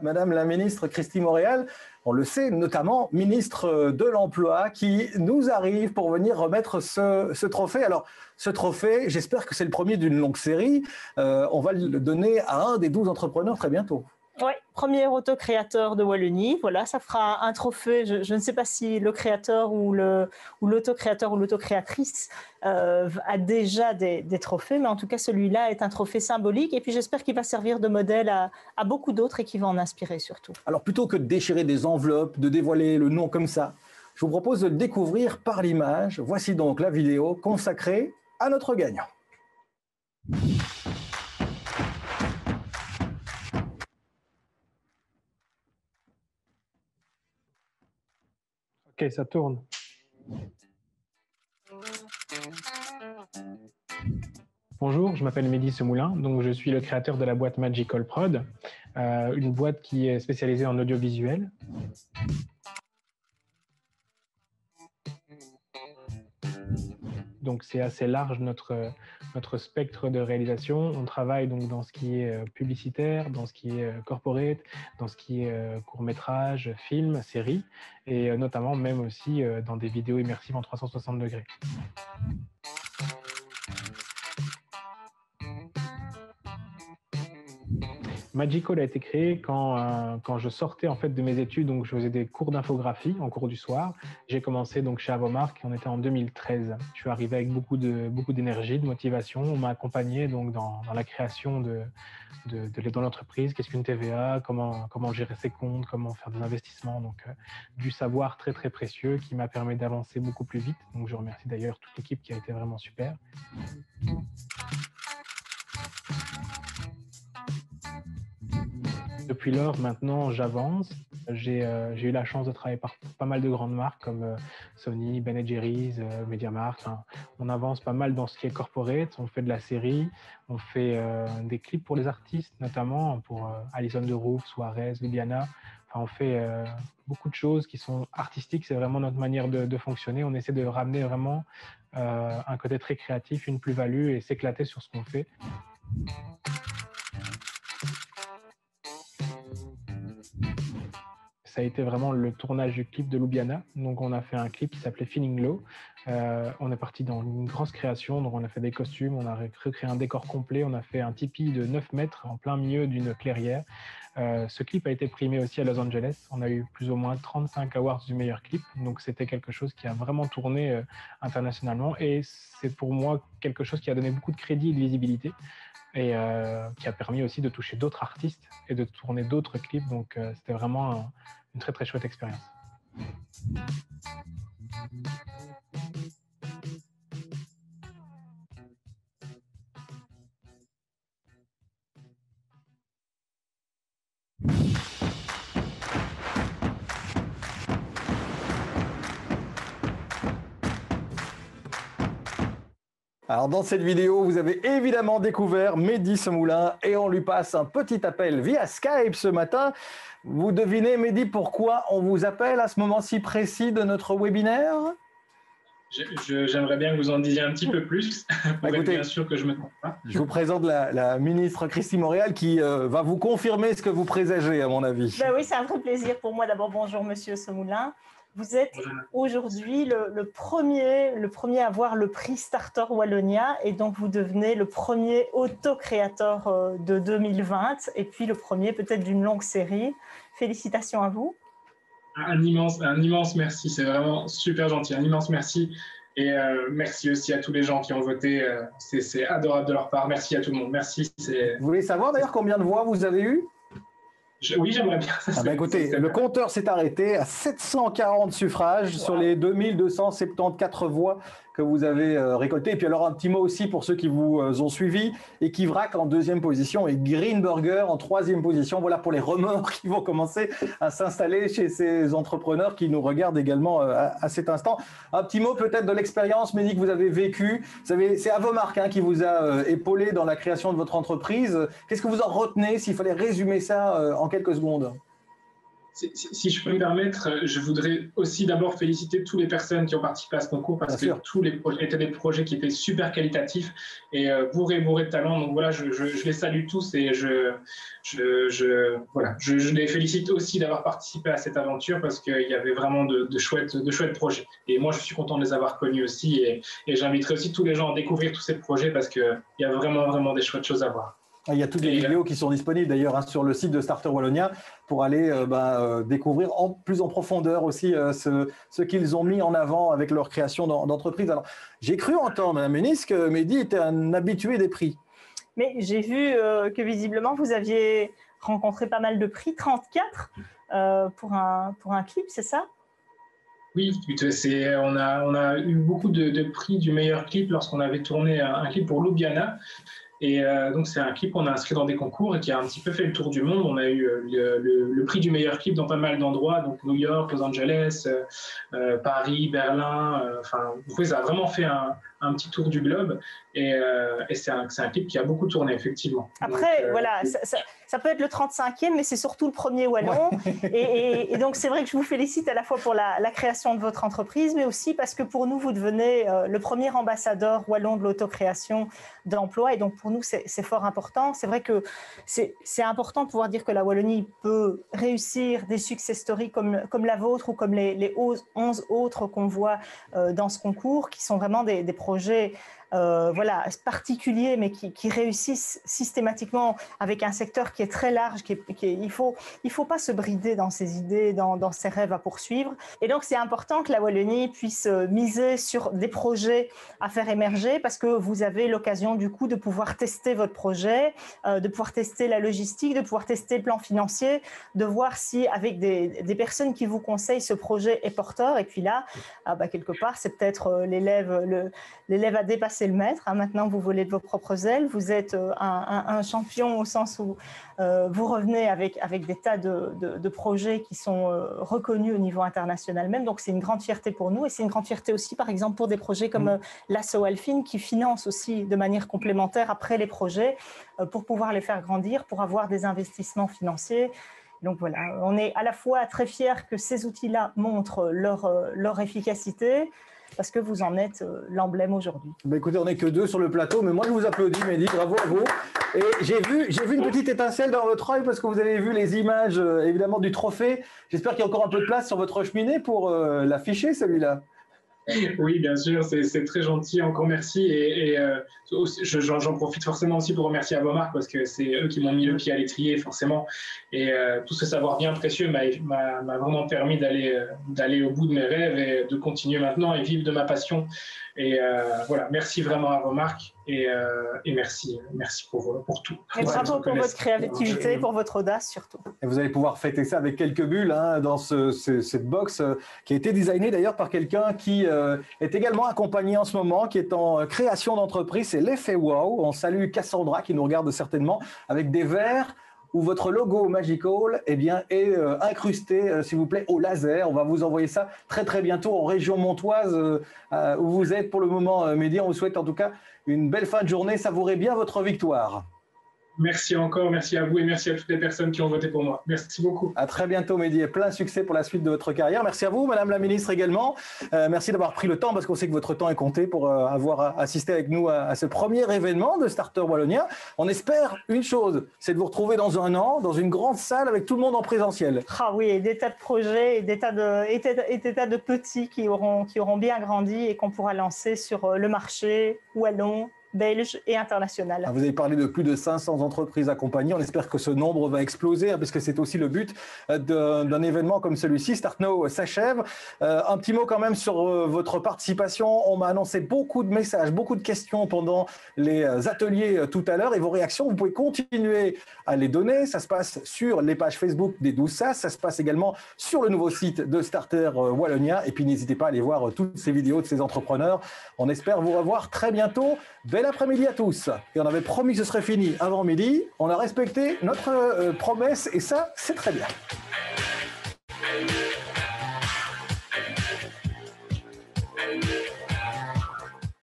Madame la ministre Christine Moréal, on le sait, notamment ministre de l'Emploi, qui nous arrive pour venir remettre ce trophée. Alors, ce trophée, j'espère que c'est le premier d'une longue série. On va le donner à un des 12 entrepreneurs très bientôt. Oui, premier autocréateur de Wallonie. Voilà, ça fera un trophée. Je ne sais pas si le créateur ou l'autocréateur ou l'autocréatrice a déjà des trophées, mais en tout cas, celui-là est un trophée symbolique. Et puis, j'espère qu'il va servir de modèle à beaucoup d'autres et qu'il va en inspirer surtout. Alors, plutôt que de déchirer des enveloppes, de dévoiler le nom comme ça, je vous propose de le découvrir par l'image. Voici donc la vidéo consacrée à notre gagnant. Ok, ça tourne. Bonjour, je m'appelle Mehdi Semoulin, donc je suis le créateur de la boîte Magical Prod, une boîte qui est spécialisée en audiovisuel. Donc c'est assez large notre spectre de réalisation. On travaille donc dans ce qui est publicitaire, dans ce qui est corporate, dans ce qui est court-métrage, film, série, et notamment même aussi dans des vidéos immersives en 360 degrés. Magical a été créé quand je sortais en fait de mes études, donc je faisais des cours d'infographie en cours du soir. J'ai commencé donc chez Avomark, on était en 2013. Je suis arrivé avec beaucoup d'énergie, de motivation. On m'a accompagné donc dans la création dans l'entreprise. Qu'est-ce qu'une TVA, comment gérer ses comptes, comment faire des investissements. Donc du savoir très très précieux qui m'a permis d'avancer beaucoup plus vite. Donc je remercie d'ailleurs toute l'équipe qui a été vraiment super. Depuis lors, maintenant, j'avance. J'ai eu la chance de travailler par pas mal de grandes marques comme Sony, Ben & Jerry's, MediaMarkt. Hein. On avance pas mal dans ce qui est corporate. On fait de la série, on fait des clips pour les artistes, notamment pour Alison Derouve, Suarez, Liliana. Enfin, on fait beaucoup de choses qui sont artistiques. C'est vraiment notre manière de fonctionner. On essaie de ramener vraiment un côté très créatif, une plus-value et s'éclater sur ce qu'on fait. Ça a été vraiment le tournage du clip de Ljubljana. Donc, on a fait un clip qui s'appelait Feeling Low. On est parti dans une grosse création. Donc, on a fait des costumes, on a recréé un décor complet. On a fait un tipi de 9 mètres en plein milieu d'une clairière. Ce clip a été primé aussi à Los Angeles. On a eu plus ou moins 35 awards du meilleur clip. Donc, c'était quelque chose qui a vraiment tourné internationalement. Et c'est pour moi quelque chose qui a donné beaucoup de crédit et de visibilité. Et qui a permis aussi de toucher d'autres artistes et de tourner d'autres clips. Donc, c'était vraiment une très très chouette expérience. Alors dans cette vidéo, vous avez évidemment découvert Mehdi Semoulin et on lui passe un petit appel via Skype ce matin. Vous devinez, Mehdi, pourquoi on vous appelle à ce moment si précis de notre webinaire? J'aimerais bien que vous en disiez un petit peu plus, pour être bien sûr que je me trompe pas. Je vous présente la ministre Christine Moréal qui va vous confirmer ce que vous présagez, à mon avis. Ben oui, c'est un vrai plaisir pour moi. D'abord, bonjour Monsieur Semoulin. Vous êtes aujourd'hui le premier à avoir le prix Starter Wallonia et donc vous devenez le premier autocréateur de 2020 et puis le premier peut-être d'une longue série. Félicitations à vous. Un immense merci, c'est vraiment super gentil, un immense merci. Et merci aussi à tous les gens qui ont voté, c'est adorable de leur part. Merci à tout le monde, merci. Vous voulez savoir d'ailleurs combien de voix vous avez eu? Oui, j'aimerais bien. Écoutez, le compteur s'est arrêté à 740 suffrages sur les 2274 voix que vous avez récoltées. Et puis alors un petit mot aussi pour ceux qui vous ont suivis. Ekivrak en deuxième position et Greenburger en troisième position. Voilà pour les remords qui vont commencer à s'installer chez ces entrepreneurs qui nous regardent également à cet instant. Un petit mot peut-être de l'expérience, Mehdi, que vous avez vécue. C'est Avomark qui vous a épaulé dans la création de votre entreprise. Qu'est-ce que vous en retenez s'il fallait résumer ça en quelques secondes? Si je peux me permettre, je voudrais aussi d'abord féliciter toutes les personnes qui ont participé à ce concours parce que tous les projets étaient des projets qui étaient super qualitatifs et bourrés de talent. Donc voilà, je les salue tous et je les félicite aussi d'avoir participé à cette aventure parce qu'il y avait vraiment de chouettes projets. Et moi, je suis content de les avoir connus aussi et j'inviterai aussi tous les gens à découvrir tous ces projets parce qu'il y a vraiment des chouettes choses à voir. Il y a toutes les vidéos qui sont disponibles d'ailleurs sur le site de Starter Wallonia pour aller découvrir plus en profondeur aussi ce qu'ils ont mis en avant avec leur création d'entreprise. Alors, j'ai cru entendre, Madame Ménis, que Mehdi était un habitué des prix. Mais j'ai vu que visiblement, vous aviez rencontré pas mal de prix, 34 pour un clip, c'est ça? Oui, on a eu beaucoup de prix du meilleur clip lorsqu'on avait tourné un clip pour Ljubljana. Et donc, c'est un clip qu'on a inscrit dans des concours et qui a un petit peu fait le tour du monde. On a eu le prix du meilleur clip dans pas mal d'endroits, donc New York, Los Angeles, Paris, Berlin. Oui, ça a vraiment fait un petit tour du globe. Et c'est un clip qui a beaucoup tourné, effectivement. Après, voilà, ça peut être le 35e, mais c'est surtout le premier wallon. Ouais. Et donc, c'est vrai que je vous félicite à la fois pour la création de votre entreprise, mais aussi parce que pour nous, vous devenez le premier ambassadeur wallon de l'autocréation d'emploi. Et donc, pour nous, c'est fort important. C'est vrai que c'est important de pouvoir dire que la Wallonie peut réussir des success stories comme la vôtre ou comme les 11 autres qu'on voit dans ce concours, qui sont vraiment des projets particuliers, mais qui réussissent systématiquement avec un secteur qui est très large. Il faut pas se brider dans ses idées, dans ses rêves à poursuivre. Et donc, c'est important que la Wallonie puisse miser sur des projets à faire émerger parce que vous avez l'occasion, du coup, de pouvoir tester votre projet, de pouvoir tester la logistique, de pouvoir tester le plan financier, de voir si, avec des personnes qui vous conseillent, ce projet est porteur. Et puis là, quelque part, c'est peut-être l'élève a dépassé le maître. Maintenant, vous volez de vos propres ailes. Vous êtes un champion au sens où vous revenez avec des tas de projets qui sont reconnus au niveau international même. Donc, c'est une grande fierté pour nous et c'est une grande fierté aussi, par exemple, pour des projets comme l'Asso Alfine qui finance aussi de manière complémentaire après les projets pour pouvoir les faire grandir, pour avoir des investissements financiers. Donc voilà, on est à la fois très fiers que ces outils-là montrent leur efficacité, parce que vous en êtes l'emblème aujourd'hui. Écoutez, on n'est que 2 sur le plateau, mais moi je vous applaudis, Mehdi, bravo à vous. Et j'ai vu une petite étincelle dans votre œil parce que vous avez vu les images évidemment du trophée. J'espère qu'il y a encore un peu de place sur votre cheminée pour l'afficher, celui-là. Oui, bien sûr, c'est très gentil, encore merci. Et j'en profite forcément aussi pour remercier Avomark parce que c'est eux qui m'ont mis le pied à l'étrier, forcément. Et tout ce savoir bien précieux m'a vraiment permis d'aller au bout de mes rêves et de continuer maintenant et vivre de ma passion. Et voilà, merci vraiment à Avomark et merci pour tout. Et bravo pour votre créativité, pour votre audace surtout. Et vous allez pouvoir fêter ça avec quelques bulles dans cette box qui a été designée d'ailleurs par quelqu'un qui est également accompagné en ce moment, qui est en création d'entreprise, c'est l'effet wow. On salue Cassandra qui nous regarde certainement avec des verres où votre logo Magical est incrusté, s'il vous plaît, au laser. On va vous envoyer ça très très bientôt en région montoise où vous êtes pour le moment, Mehdi. On vous souhaite en tout cas une belle fin de journée. Savourez bien votre victoire. Merci encore, merci à vous et merci à toutes les personnes qui ont voté pour moi. Merci beaucoup. À très bientôt, Mehdi, et plein succès pour la suite de votre carrière. Merci à vous, Madame la Ministre, également. Merci d'avoir pris le temps, parce qu'on sait que votre temps est compté pour avoir assisté avec nous à ce premier événement de Starter Wallonia. On espère une chose, c'est de vous retrouver dans un an, dans une grande salle avec tout le monde en présentiel. Ah oui, et des tas de projets et des tas de petits qui auront bien grandi et qu'on pourra lancer sur le marché wallon, belge et international. Vous avez parlé de plus de 500 entreprises accompagnées. On espère que ce nombre va exploser, puisque c'est aussi le but d'un événement comme celui-ci. Start Now s'achève. Un petit mot quand même sur votre participation. On m'a annoncé beaucoup de messages, beaucoup de questions pendant les ateliers tout à l'heure. Et vos réactions, vous pouvez continuer à les donner. Ça se passe sur les pages Facebook des 12 SAS. Ça se passe également sur le nouveau site de Starter Wallonia. Et puis n'hésitez pas à aller voir toutes ces vidéos de ces entrepreneurs. On espère vous revoir très bientôt. Bel après-midi à tous. Et on avait promis que ce serait fini avant midi. On a respecté notre promesse et ça, c'est très bien.